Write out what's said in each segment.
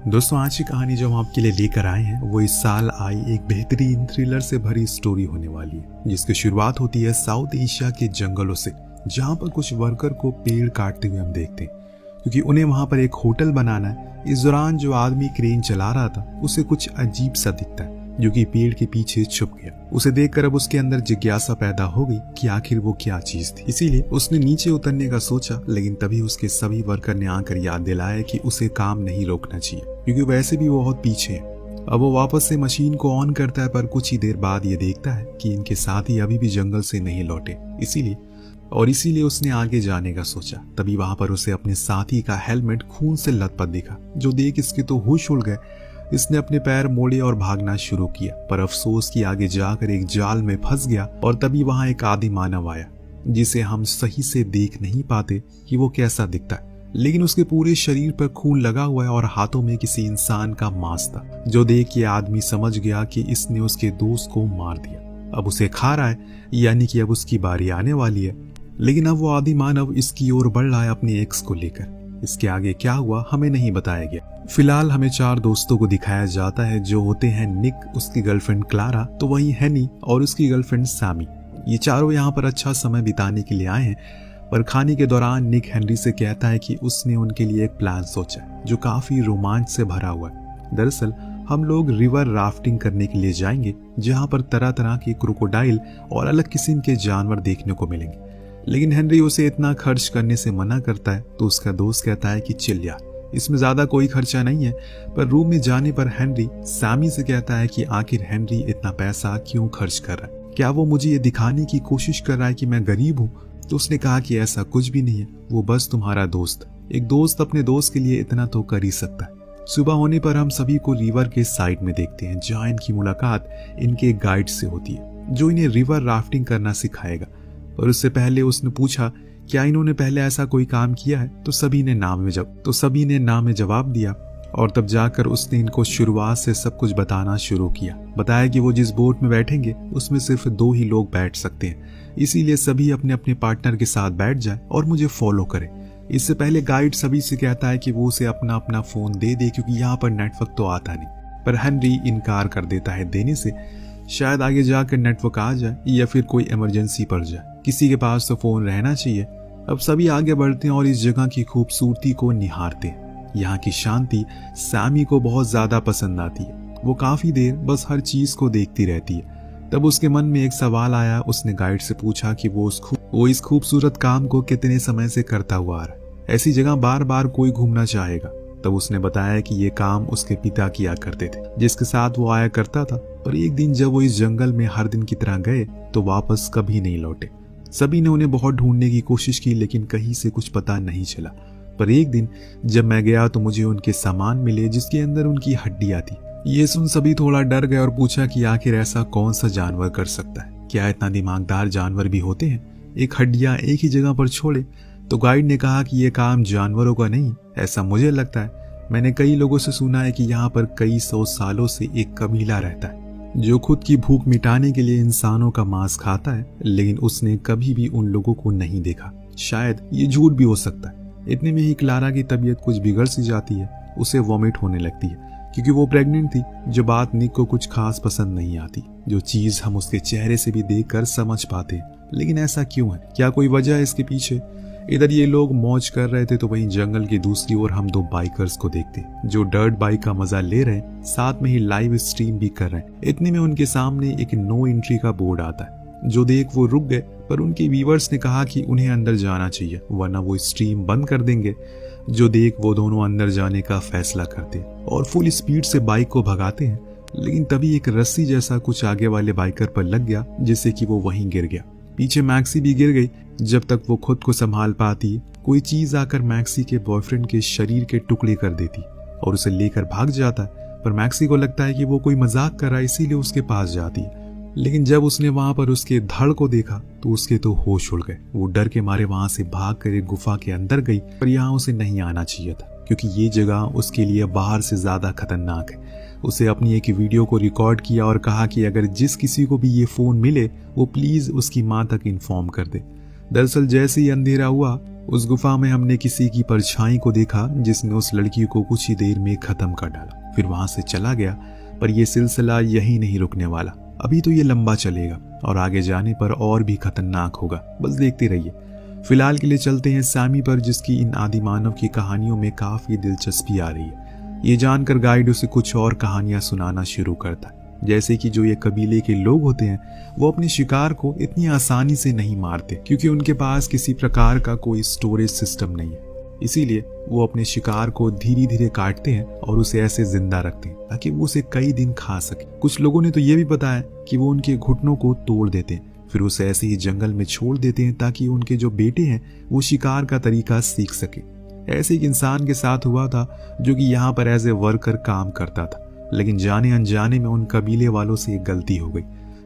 दोस्तों, आज की कहानी जो हम आपके लिए लेकर आए हैं वो इस साल आई एक बेहतरीन थ्रिलर से भरी स्टोरी होने वाली है, जिसकी शुरुआत होती है साउथ एशिया के जंगलों से, जहां पर कुछ वर्कर को पेड़ काटते हुए हम देखते हैं क्योंकि उन्हें वहां पर एक होटल बनाना है। इस दौरान जो आदमी क्रेन चला रहा था उसे कुछ अजीब सा दिखता है जो कि पेड़ के पीछे छुप गया। उसे देखकर अब उसके अंदर जिज्ञासा पैदा हो गई कि आखिर वो क्या चीज थी। इसीलिए उसने नीचे उतरने का सोचा, लेकिन तभी उसके सभी वर्कर ने आकर याद दिलाया कि उसे काम नहीं रोकना चाहिए क्योंकि वैसे भी वो बहुत पीछे है। अब वो वापस से मशीन को ऑन करता है, पर कुछ ही देर बाद ये देखता है कि इनके साथी अभी भी जंगल से नहीं लौटे। इसीलिए उसने आगे जाने का सोचा। तभी वहां पर उसे अपने साथी का हेलमेट खून से लथपथ दिखा, जो देख इसके तो होश उड़ गए। इसने अपने पैर मोड़े और भागना शुरू किया, पर अफसोस कि आगे जाकर एक जाल में फंस गया। और तभी वहां एक आदि मानव आया, जिसे हम सही से देख नहीं पाते कि वो कैसा दिखता है, लेकिन उसके पूरे शरीर पर खून लगा हुआ है और हाथों में किसी इंसान का मांस था, जो देख के आदमी समझ गया कि इसने उसके दोस्त को मार दिया। अब उसे खा रहा है, यानी कि अब उसकी बारी आने वाली है। लेकिन अब वो आदि मानव इसकी ओर बढ़ रहा है अपने एक्स को लेकर। इसके आगे क्या हुआ हमें नहीं बताया गया। फिलहाल हमें 4 दोस्तों को दिखाया जाता है, जो होते हैं निक, उसकी गर्लफ्रेंड क्लारा, तो वहीं हैनी और उसकी गर्लफ्रेंड सैमी। ये चारों यहाँ पर अच्छा समय बिताने के लिए आए हैं, पर खाने के दौरान निक हेनरी से कहता है कि उसने उनके लिए एक प्लान सोचा है जो काफी रोमांच से भरा हुआ है। दरअसल हम लोग रिवर राफ्टिंग करने के लिए जाएंगे, जहाँ पर तरह तरह के क्रोकोडाइल और अलग किस्म के जानवर देखने को मिलेंगे। लेकिन हेनरी उसे इतना खर्च करने से मना करता है, तो उसका दोस्त कहता है कि चिल यार, इसमें ज्यादा कोई खर्चा नहीं है। पर रूम में जाने पर हेनरी सैमी से कहता है कि आखिर हेनरी इतना पैसा क्यों खर्च कर रहा है, क्या वो मुझे ये दिखाने की कोशिश कर रहा है कि मैं गरीब हूँ। तो उसने कहा कि ऐसा कुछ भी नहीं है, वो बस तुम्हारा दोस्त। एक दोस्त अपने दोस्त के लिए इतना तो कर ही सकता है। सुबह होने पर हम सभी को रिवर के साइड में देखते हैं, जहाँ इनकी मुलाकात इनके गाइड से होती है, जो इन्हें रिवर राफ्टिंग करना सिखाएगा। और उससे पहले उसने पूछा क्या इन्होंने पहले ऐसा कोई काम किया है, तो सभी ने नाम में जवाब दिया। और तब जाकर उसने इनको शुरुआत से सब कुछ बताना शुरू किया। बताया कि वो जिस बोट में बैठेंगे उसमें सिर्फ 2 ही लोग बैठ सकते हैं, इसीलिए सभी अपने अपने पार्टनर के साथ बैठ जाए और मुझे फॉलो करें। इससे पहले गाइड सभी से कहता है कि वो उसे अपना अपना फोन दे दे, क्योंकि यहाँ पर नेटवर्क तो आता नहीं। पर हेनरी इनकार कर देता है देने से, शायद आगे जाकर नेटवर्क आ जाए या फिर कोई इमरजेंसी पड़ जाए, किसी के पास तो फोन रहना चाहिए। अब सभी आगे बढ़ते हैं और इस जगह की खूबसूरती को निहारते हैं। यहाँ की शांति सैमी को बहुत ज्यादा पसंद आती है। वो काफी देर बस हर चीज को देखती रहती है। तब उसके मन में एक सवाल आया। उसने गाइड से पूछा कि वो इस खूबसूरत काम को कितने समय से करता हुआ आ रहा है, ऐसी जगह बार बार कोई घूमना चाहेगा। तब उसने बताया कि ये काम उसके पिता किया करते थे, जिसके साथ वो आया करता था। पर एक दिन जब वो इस जंगल में हर दिन की तरह गए तो वापस कभी नहीं लौटे। सभी ने उन्हें बहुत ढूंढने की कोशिश की, लेकिन कहीं से कुछ पता नहीं चला। पर एक दिन जब मैं गया तो मुझे उनके सामान मिले, जिसके अंदर उनकी हड्डियां थी। ये सुन सभी थोड़ा डर गए और पूछा कि आखिर ऐसा कौन सा जानवर कर सकता है, क्या इतना दिमागदार जानवर भी होते हैं, एक हड्डियां एक ही जगह पर छोड़े। तो गाइड ने कहा कि यह काम जानवरों का नहीं, ऐसा मुझे लगता है। मैंने कई लोगों से सुना है कि यहाँ पर कई 100 सालों से एक कबीला रहता है जो खुद की भूख मिटाने के लिए इंसानों का मांस खाता है, लेकिन उसने कभी भी उन लोगों को नहीं देखा। शायद ये झूठ भी हो सकता है। इतने में ही क्लारा की तबीयत कुछ बिगड़ सी जाती है, उसे वॉमिट होने लगती है क्योंकि वो प्रेग्नेंट थी। जो बात निक को कुछ खास पसंद नहीं आती, जो चीज हम उसके चेहरे से भी देखकर समझ पाते हैं। लेकिन ऐसा क्यों है, क्या कोई वजह है इसके पीछे? इधर ये लोग मौज कर रहे थे तो वहीं जंगल की दूसरी ओर हम 2 बाइकर्स को देखते जो डर्ट बाइक का मजा ले रहे हैं, साथ में ही लाइव स्ट्रीम भी कर रहे हैं। इतने में उनके सामने एक नो एंट्री का बोर्ड आता है, जो देख वो रुक गए। पर उनके व्यूअर्स ने कहा कि उन्हें अंदर जाना चाहिए वरना वो स्ट्रीम बंद कर देंगे। जो देख वो दोनों अंदर जाने का फैसला करते और फुल स्पीड से बाइक को भगाते हैं। लेकिन तभी एक रस्सी जैसा कुछ आगे वाले बाइकर पर लग गया, जिससे कि वो वहीं गिर गया। पीछे मैक्सी भी गिर गई। जब तक वो खुद को संभाल पाती, कोई चीज आकर मैक्सी के बॉयफ्रेंड के शरीर के टुकड़े कर देती और उसे लेकर भाग जाता है। पर मैक्सी को लगता है कि वो कोई मजाक कर रहा है, इसीलिए उसके पास जाती है। लेकिन जब उसने वहां पर उसके धड़ को देखा तो उसके तो होश उड़ गए। वो डर के मारे वहां से भागकर एक गुफा के अंदर गई, पर यहाँ उसे नहीं आना चाहिए था क्योंकि ये जगह उसके लिए बाहर से ज्यादा खतरनाक है। उसे अपनी एक वीडियो को रिकॉर्ड किया और कहा कि अगर जिस किसी को भी ये फोन मिले वो प्लीज उसकी माँ तक इन्फॉर्म कर दे। दरअसल जैसे ही अंधेरा हुआ उस गुफा में हमने किसी की परछाई को देखा जिसने उस लड़की को कुछ ही देर में खत्म कर डाला, फिर वहां से चला गया। पर यह सिलसिला यही नहीं रुकने वाला, अभी तो ये लंबा चलेगा और आगे जाने पर और भी खतरनाक होगा। बस देखते रहिए। फिलहाल के लिए चलते हैं सैमी पर, जिसकी इन आदिमानव की कहानियों में काफी दिलचस्पी आ रही है। ये जानकर गाइड उसे कुछ और कहानियां सुनाना शुरू करता है, जैसे कि जो ये कबीले के लोग होते हैं वो अपने शिकार को इतनी आसानी से नहीं मारते, क्योंकि उनके पास किसी प्रकार का कोई स्टोरेज सिस्टम नहीं है। इसीलिए वो अपने शिकार को धीरे धीरे काटते हैं और उसे ऐसे जिंदा रखते हैं ताकि वो उसे कई दिन खा सके। कुछ लोगों ने तो ये भी बताया कि वो उनके घुटनों को तोड़ देते हैं, फिर उसे ऐसे ही जंगल में छोड़ देते हैं ताकि उनके जो बेटे हैं वो शिकार का तरीका सीख सके। ऐसे एक इंसान के साथ हुआ था जो कि यहाँ पर एज ए वर्कर काम करता था, लेकिन जाने अनजाने में उन कबीले वालों से एक गलती हो गई,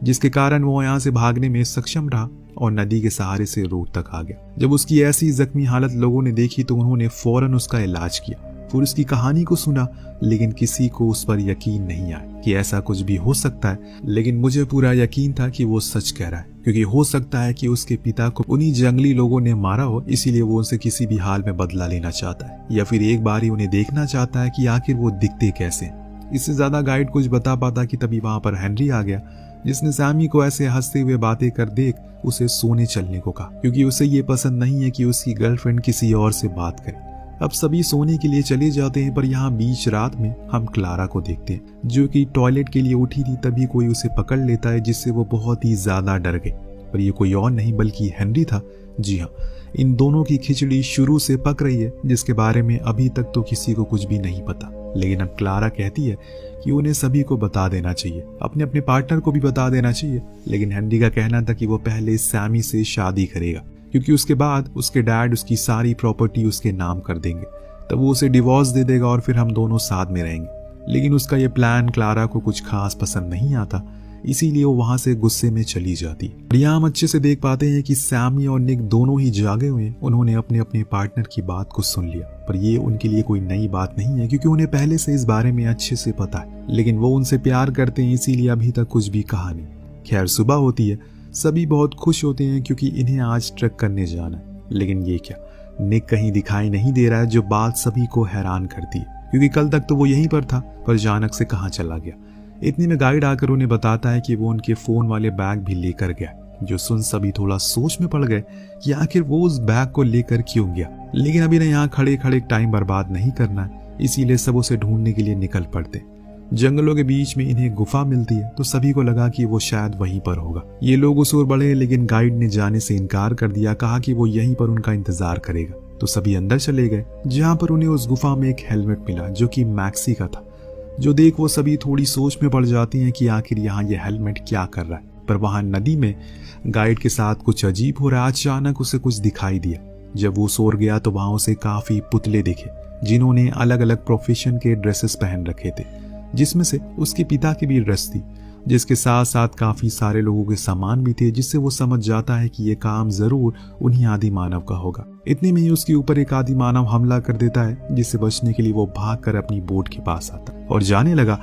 जिसके कारण वो यहाँ से भागने में सक्षम रहा और नदी के सहारे से रोड तक आ गया। जब उसकी ऐसी जख्मी हालत लोगों ने देखी तो उन्होंने फौरन उसका इलाज किया, फिर उसकी कहानी को सुना, लेकिन किसी को उस पर यकीन नहीं आया कि ऐसा कुछ भी हो सकता है। लेकिन मुझे पूरा यकीन था कि वो सच कह रहा है, क्योंकि हो सकता है कि उसके पिता को उन्हीं जंगली लोगों ने मारा हो, इसीलिए वो उनसे किसी भी हाल में बदला लेना चाहता है, या फिर एक बार ही उन्हें देखना चाहता है कि आखिर वो दिखते कैसे। इससे ज्यादा गाइड कुछ बता पाता कि तभी वहां पर हेनरी आ गया, जिसने सैमी को ऐसे हंसते हुए बातें कर देख उसे सोने चलने को कहा, क्योंकि उसे ये पसंद नहीं है कि उसकी गर्लफ्रेंड किसी और से बात करे। अब सभी सोने के लिए चले जाते हैं, पर यहाँ बीच रात में हम क्लारा को देखते हैं, जो कि टॉयलेट के लिए उठी थी। तभी कोई उसे पकड़ लेता है, जिससे वो बहुत ही ज्यादा डर गई। पर ये कोई और नहीं बल्कि हेनरी था। जी हाँ, इन दोनों की खिचड़ी शुरू से पक रही है, जिसके बारे में अभी तक तो किसी को कुछ भी नहीं पता। लेकिन अब क्लारा कहती है कि उन्हें सभी को बता देना चाहिए, अपने अपने पार्टनर को भी बता देना चाहिए। लेकिन हेनरी का कहना था कि वो पहले सैमी से शादी करेगा, क्योंकि उसके बाद उसके डैड उसकी सारी प्रॉपर्टी उसके नाम कर देंगे, तब वो उसे डिवोर्स दे देगा और फिर हम दोनों साथ में रहेंगे। लेकिन उसका ये प्लान क्लारा को कुछ खास पसंद नहीं आता, इसीलिए वो वहां से गुस्से में चली जाती। यहाँ हम अच्छे से देख पाते हैं कि सैमी और निक दोनों ही जागे हुए हैं। उन्होंने अपने अपने पार्टनर की बात को सुन लिया, पर ये उनके लिए कोई नई बात नहीं है, क्योंकि उन्हें पहले से इस बारे में अच्छे से पता है। लेकिन वो उनसे प्यार करते हैं, इसीलिए अभी तक कुछ भी कहा नहीं। खैर, सुबह होती है, सभी बहुत खुश होते हैं क्योंकि इन्हें आज ट्रक करने जाना है। लेकिन ये क्या, निक कहीं दिखाई नहीं दे रहा है, जो बात सभी को हैरान करती है, क्योंकि कल तक तो वो यहीं पर था, पर अचानक से कहाँ चला गया। इतने में गाइड आकर उन्हें बताता है कि वो उनके फोन वाले बैग भी लेकर गया, जो सुन सभी थोड़ा सोच में पड़ गए कि आखिर वो उस बैग को लेकर क्यों गया। लेकिन अभी ना यहाँ खड़े खड़े टाइम बर्बाद नहीं करना है, इसीलिए सब उसे ढूंढने के लिए निकल पड़ते। जंगलों के बीच में इन्हें गुफा मिलती है, तो सभी को लगा कि वो शायद वहीं पर होगा। ये लोग उस ओर बढ़े, लेकिन गाइड ने जाने से इनकार कर दिया, कहा कि वो यहीं पर उनका इंतजार करेगा। तो सभी अंदर चले गए, जहाँ पर उन्हें उस गुफा में एक हेलमेट मिला, जो कि मैक्सी का था, जो देख वो सभी थोड़ी सोच में पड़ जाती हैं कि आखिर यहाँ ये हेलमेट क्या कर रहा है। पर वहां नदी में गाइड के साथ कुछ अजीब हो रहा है। अचानक उसे कुछ दिखाई दिया। जब वो सो गया तो वहां उसे काफी पुतले दिखे, जिन्होंने अलग अलग प्रोफेशन के ड्रेसेस पहन रखे थे, जिसमें से उसके पिता की भी ड्रेस थी, जिसके साथ साथ काफी सारे लोगों के सामान भी थे, जिससे वो समझ जाता है कि ये काम जरूर उन्हीं आदि मानव का होगा। इतने में ही उसके ऊपर एक आदि मानव हमला कर देता है, जिससे बचने के लिए वो भागकर अपनी बोट के पास आता और जाने लगा।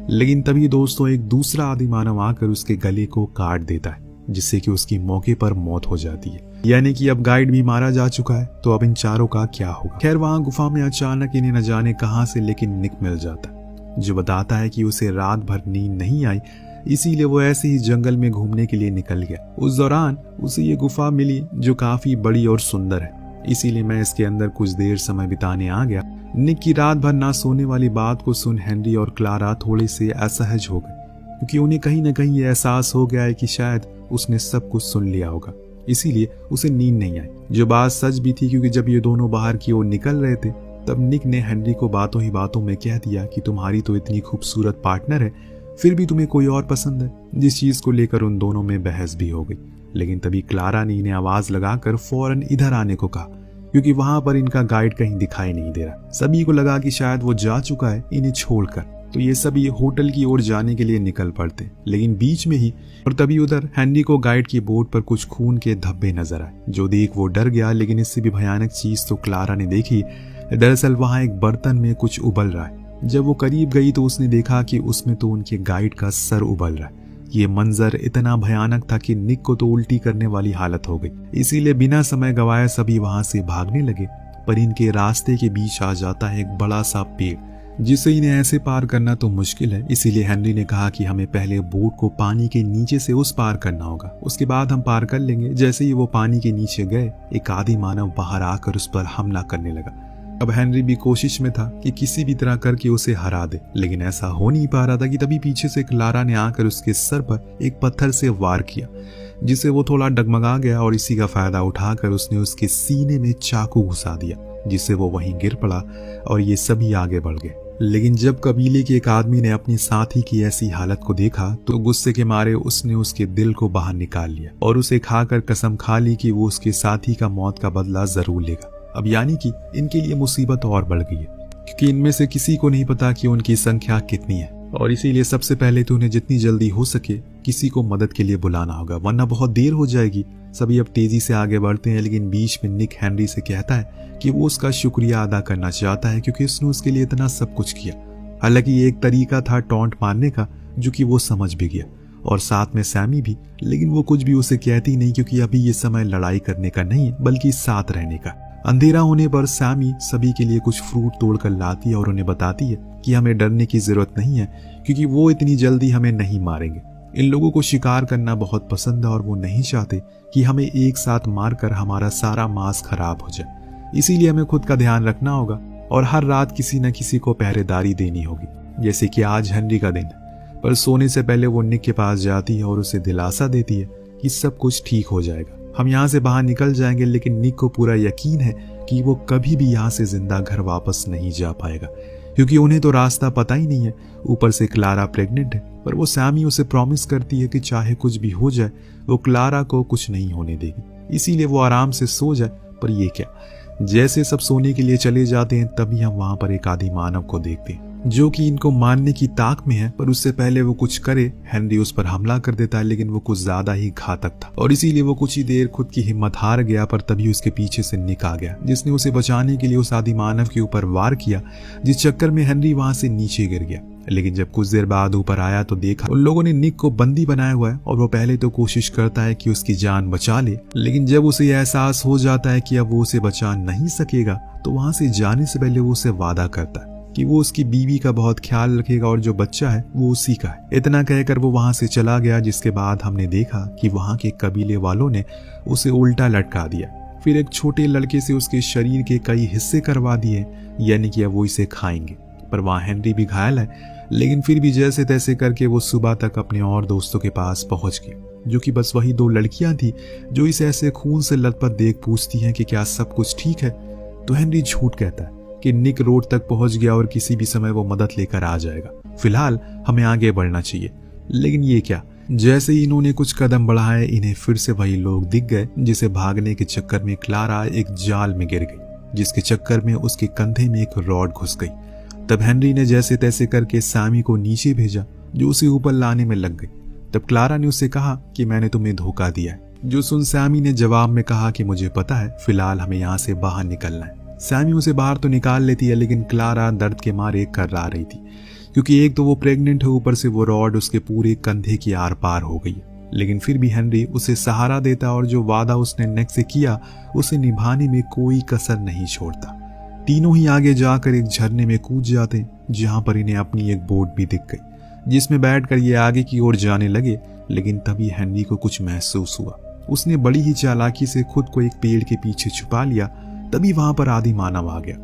लेकिन तभी दोस्तों एक दूसरा आदि मानव आकर उसके गले को काट देता है, जिससे कि उसकी मौके पर मौत हो जाती है। यानी कि अब गाइड भी मारा जा चुका है, तो अब इन चारों का क्या होगा। खैर, वहां गुफा में अचानक इन्हें न जाने कहां से लेकिन निक मिल जाता है, जो बताता है कि उसे रात भर नींद नहीं आई, इसीलिए वो ऐसे ही जंगल में घूमने के लिए निकल गया। उस दौरान उसे ये गुफा मिली, जो काफी बड़ी और सुंदर है, इसीलिए मैं इसके अंदर कुछ देर समय बिताने आ गया। निक की रात भर ना सोने वाली बात को सुन हेनरी और क्लारा थोड़े से असहज हो गए, क्योंकि उन्हें कहीं ना कहीं ये एहसास हो गया है कि शायद उसने सब कुछ सुन लिया होगा, इसीलिए उसे नींद नहीं आई। जो बात सच भी थी, क्योंकि जब ये दोनों बाहर की ओर निकल रहे थे, तब निक ने हेनरी को बातों ही बातों में कह दिया कि तुम्हारी तो इतनी खूबसूरत पार्टनर है, फिर भी तुम्हें कोई और पसंद है। जिस चीज को लेकर उन दोनों में बहस भी हो गई। लेकिन तभी क्लारा ने इन्हें आवाज लगाकर फौरन इधर आने को कहा, क्योंकि वहां पर इनका गाइड कहीं दिखाई नहीं दे रहा। सभी को लगा कि शायद वो जा चुका है इन्हें छोड़कर, तो ये सभी होटल की ओर जाने के लिए निकल पड़ते। लेकिन बीच में ही और तभी उधर हेनरी को गाइड की बोट पर कुछ खून के धब्बे नजर आए, जो देख वो डर गया। लेकिन इससे भी भयानक चीज तो क्लारा ने देखी। दरअसल वहां एक बर्तन में कुछ उबल रहा है। जब वो करीब गई तो उसने देखा कि उसमें तो उनके गाइड का सर उबल रहा है, ये मंजर इतना भयानक था कि निक को तो उल्टी करने वाली हालत हो गई। इसीलिए बिना समय गवाए सभी वहां से भागने लगे। पर इनके रास्ते के बीच आ जाता है एक बड़ा सा पेड़, जिसे इन्हें ऐसे पार करना तो मुश्किल है। इसीलिए हेनरी ने कहा कि हमें पहले बोट को पानी के नीचे से उस पार करना होगा, उसके बाद हम पार कर लेंगे। जैसे ही वो पानी के नीचे गए, एक आदि मानव बाहर आकर उस पर हमला करने लगा। अब हेनरी भी कोशिश में था कि किसी भी तरह करके उसे हरा दे, लेकिन ऐसा हो नहीं पा रहा था कि तभी पीछे से क्लारा ने आकर उसके सर पर एक पत्थर से वार किया, जिससे वो थोड़ा डगमगा गया और इसी का फायदा उठाकर उसने उसके सीने में चाकू घुसा दिया, जिससे वो वहीं गिर पड़ा और ये सभी आगे बढ़ गए। लेकिन जब कबीले के एक आदमी ने अपने साथी की ऐसी हालत को देखा तो गुस्से के मारे उसने उसके दिल को बाहर निकाल लिया और उसे खाकर कसम खा ली कि वो उसके साथी का मौत का बदला जरूर लेगा। अब यानी कि इनके लिए मुसीबत और बढ़ गई है, क्योंकि इनमें से किसी को नहीं पता कि उनकी संख्या कितनी है, और इसीलिए सबसे पहले तो उन्हें जितनी जल्दी हो सके किसी को मदद के लिए बुलाना होगा, वरना बहुत देर हो जाएगी। सभी अब तेजी से आगे बढ़ते हैं, लेकिन बीच में निक हेनरी से कहता है कि वो उसका शुक्रिया अदा करना चाहता है क्योंकि उसने उसके लिए इतना सब कुछ किया। हालांकि ये एक तरीका था टॉन्ट मारने का, जो कि वो समझ भी गया, और साथ में सैमी भी, लेकिन वो कुछ भी उसे कहती नहीं क्योंकि अभी ये समय लड़ाई करने का नहीं है बल्कि साथ रहने का। अंधेरा होने पर सैमी सभी के लिए कुछ फ्रूट तोड़कर लाती है और उन्हें बताती है कि हमें डरने की जरूरत नहीं है क्योंकि वो इतनी जल्दी हमें नहीं मारेंगे। इन लोगों को शिकार करना बहुत पसंद है और वो नहीं चाहते कि हमें एक साथ मारकर हमारा सारा मांस खराब हो जाए। इसीलिए हमें खुद का ध्यान रखना होगा और हर रात किसी न किसी को पहरेदारी देनी होगी। जैसे कि आज हेनरी का दिन है, पर सोने से पहले वो निक के पास जाती है और उसे दिलासा देती है कि सब कुछ ठीक हो जाएगा, हम यहाँ से बाहर निकल जाएंगे। लेकिन निक को पूरा यकीन है कि वो कभी भी यहाँ से जिंदा घर वापस नहीं जा पाएगा, क्योंकि उन्हें तो रास्ता पता ही नहीं है। ऊपर से क्लारा प्रेग्नेंट है, पर वो सैमी उसे प्रॉमिस करती है कि चाहे कुछ भी हो जाए वो क्लारा को कुछ नहीं होने देगी, इसीलिए वो आराम से सो जाए। पर ये क्या, जैसे सब सोने के लिए चले जाते हैं तभी हम वहां पर एक आदि मानव को देखते हैं जो कि इनको मारने की ताक में है। पर उससे पहले वो कुछ करे, हेनरी उस पर हमला कर देता है, लेकिन वो कुछ ज्यादा ही घातक था और इसीलिए वो कुछ ही देर खुद की हिम्मत हार गया। पर तभी उसके पीछे से निक आ गया, जिसने उसे बचाने के लिए उस आदि मानव के ऊपर वार किया, जिस चक्कर में हेनरी वहां से नीचे गिर गया। लेकिन जब कुछ देर बाद ऊपर आया तो देखा उन लोगों ने निक को बंदी बनाया हुआ है और वो पहले तो कोशिश करता है कि उसकी जान बचा ले, लेकिन जब उसे एहसास हो जाता है कि अब वो उसे बचा नहीं सकेगा तो वहां से जाने से पहले वो उसे वादा करता है कि वो उसकी बीवी का बहुत ख्याल रखेगा और जो बच्चा है वो उसी का है। इतना कहकर वो वहां से चला गया, जिसके बाद हमने देखा कि वहां के कबीले वालों ने उसे उल्टा लटका दिया, फिर एक छोटे लड़के से उसके शरीर के कई हिस्से करवा दिए, यानी कि अब वो इसे खाएंगे। पर वहां हेनरी भी घायल है, लेकिन फिर भी जैसे तैसे करके वो सुबह तक अपने और दोस्तों के पास पहुंच गए, जो कि बस वही 2 लड़कियां थी जो इसे ऐसे खून से लथपथ देख पूछती हैं कि क्या सब कुछ ठीक है। तो हेनरी झूठ कहता है कि निक रोड तक पहुंच गया और किसी भी समय वो मदद लेकर आ जाएगा, फिलहाल हमें आगे बढ़ना चाहिए। लेकिन ये क्या, जैसे ही इन्होंने कुछ कदम बढ़ाए इन्हें फिर से वही लोग दिख गए, जिसे भागने के चक्कर में क्लारा एक जाल में गिर गई, जिसके चक्कर में उसके कंधे में एक रॉड घुस गई। तब हेनरी ने जैसे तैसे करके सैमी को नीचे भेजा, जो उसे ऊपर लाने में लग गई। तब क्लारा ने उसे कहा कि मैंने तुम्हें धोखा दिया है, जो सुन सैमी ने जवाब में कहा कि मुझे पता है, फिलहाल हमें यहाँ से बाहर निकलना है। सैमी उसे बाहर तो निकाल लेती है, लेकिन क्लारा दर्द के मारे कर्रा रही थी, क्योंकि एक तो वो प्रेग्नेंट है, ऊपर से वो रॉड उसके पूरे कंधे की आर पार हो गई। लेकिन फिर भी हेनरी उसे सहारा देता और जो वादा उसने निक से किया उसे निभाने में कोई कसर नहीं छोड़ता। तीनों ही आगे जाकर एक झरने में कूद जाते, जहां पर इन्हें अपनी एक बोट भी दिख गई, जिसमें बैठकर ये आगे की ओर जाने लगे। लेकिन तभी हेनरी को कुछ महसूस हुआ। उसने बड़ी ही चालाकी से खुद को एक पेड़ के पीछे छुपा लिया। तभी वहां पर आदि मानव आ गया,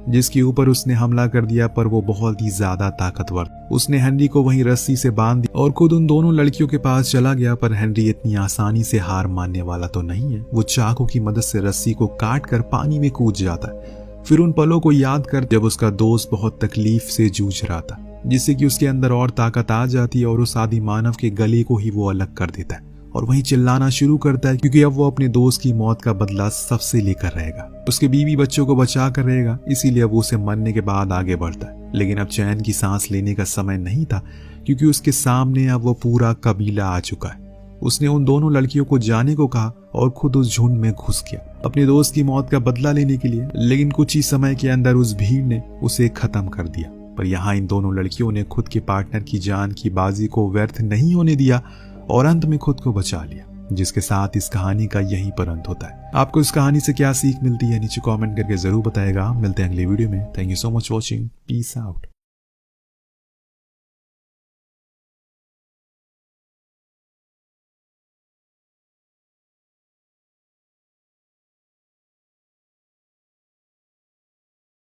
जिसके ऊपर उसने हमला कर दिया, पर वो बहुत ही ज्यादा ताकतवर। उसने हेनरी को वहीं रस्सी से बांध दिया और खुद उन दोनों लड़कियों के पास चला गया। पर हेनरी इतनी आसानी से हार मानने वाला तो नहीं है। वो चाकू की मदद से रस्सी को काट कर पानी में कूद जाता है। फिर उन पलों को याद कर जब उसका दोस्त बहुत तकलीफ से जूझ रहा था, जिससे कि उसके अंदर और ताकत आ जाती है और उस आदि मानव के गले को ही वो अलग कर देता है और वहीं चिल्लाना शुरू करता है, क्योंकि अब वो अपने दोस्त की मौत का बदला सबसे लेकर रहेगा, उसके बीवी बच्चों को बचा कर रहेगा। इसीलिए अब उसे मरने के बाद आगे बढ़ता है। लेकिन अब चैन की सांस लेने का समय नहीं था, क्योंकि उसके सामने अब वो पूरा कबीला आ चुका है। उसने उन दोनों लड़कियों को जाने को कहा और खुद उस झुंड में घुस गया अपने दोस्त की मौत का बदला लेने के लिए। लेकिन कुछ ही समय के अंदर उस भीड़ ने उसे खत्म कर दिया। पर यहाँ इन दोनों लड़कियों ने खुद के पार्टनर की जान की बाजी को व्यर्थ नहीं होने दिया और अंत में खुद को बचा लिया, जिसके साथ इस कहानी का यही पर अंत होता है। आपको इस कहानी से क्या सीख मिलती है नीचे कमेंट करके जरूर बताएगा। मिलते हैं अगले वीडियो में। Thank you so much watching. Peace out.